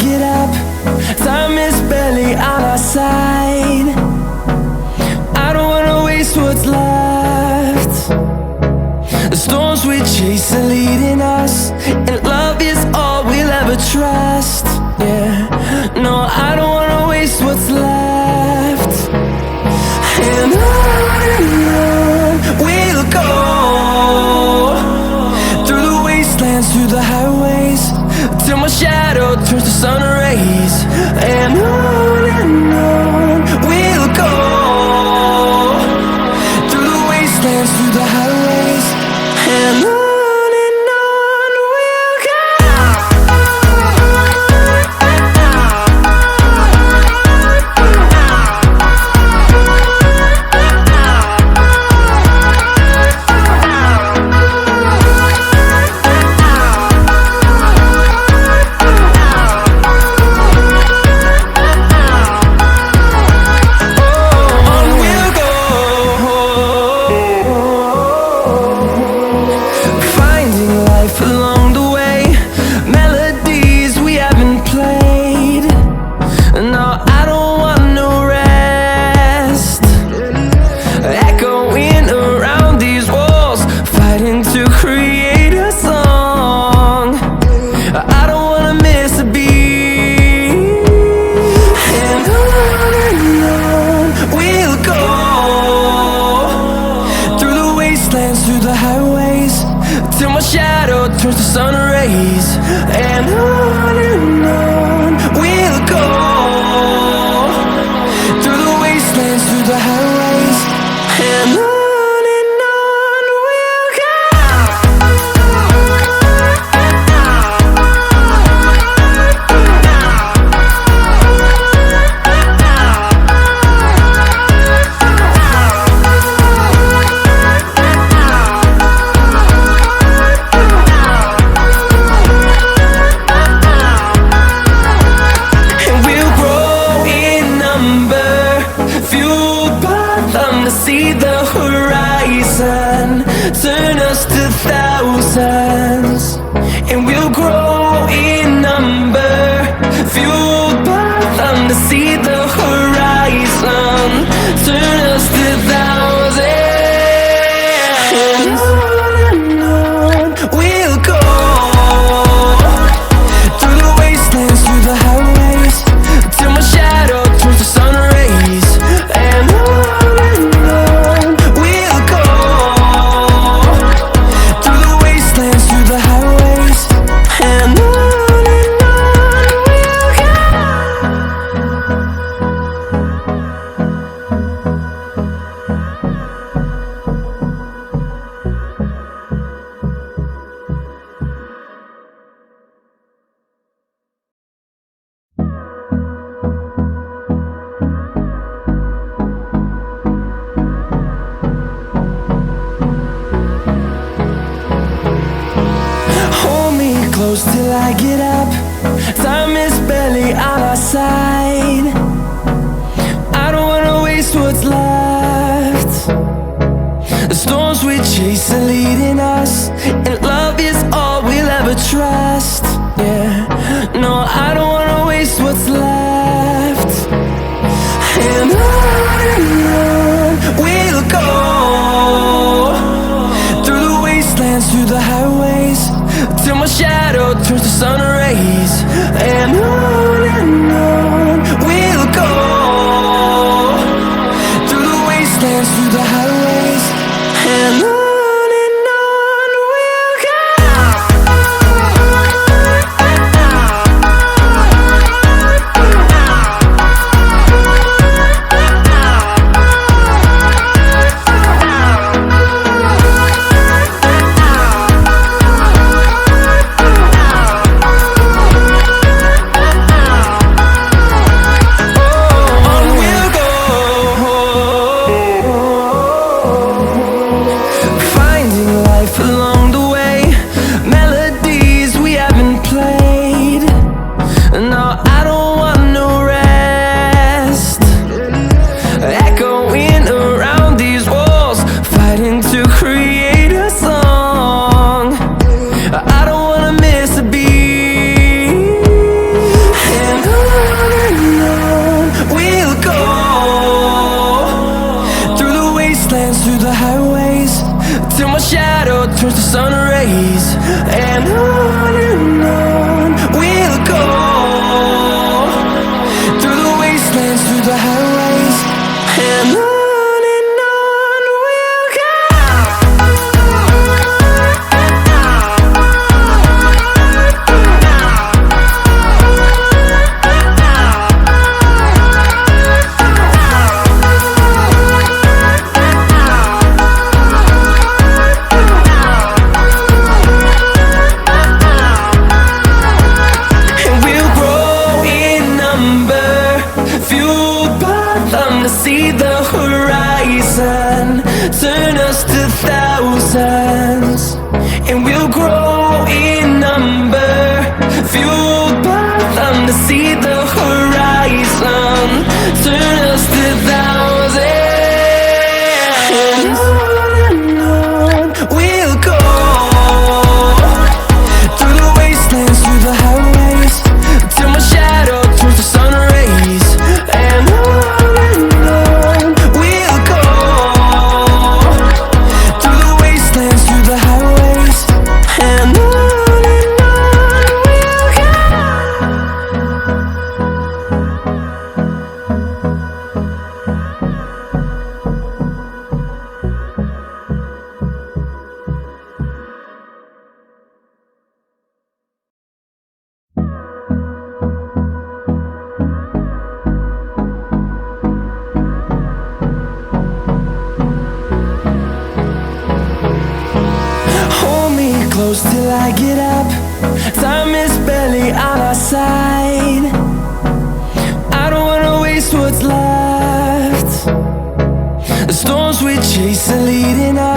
get up. Time is barely on our side. I don't wanna waste what's left. The storms we chase are leading us, and love is all we'll ever trust. Yeah, no, I don't wanna waste what's left. And on we'll go, through the wastelands, through the highways, till my shadow turns to sun rays. And on we'll go, through the wastelands, through the highways, and on. Through the highways, till my shadow turns to sun rays. And on we'll go, through the wastelands, through the highways, and on we'll go. See the horizon, turn us to thousands, and we'll grow in number, fueled by them. To see the horizon, turn us to thousands, and on we'll go, through the wastelands, through the highways, till my shadow turns to sun rays. And close till I get up. Time is barely on our side. I don't wanna waste what's left. The storms we chase are leading us, and love is all we'll ever trust. Yeah, no, I don't wanna waste what's left. And on we'll go, through the wastelands, through the highways, till my shadow turns to sun rays. And on we'll go, through the wastelands, through the highways, and on towards the sun rays, and on we'll go, through the wastelands, through the highways, and on we'll go. See the horizon turn us to thousands, and we'll grow in number, fueled by them to see the horizon turn us to thousands, and on we'll go, through the wastelands, through the highways, till my shadow turns to sun rays, and on close till I get up. Time is barely on our side. I don't wanna waste what's left. The storms we chase are leading us.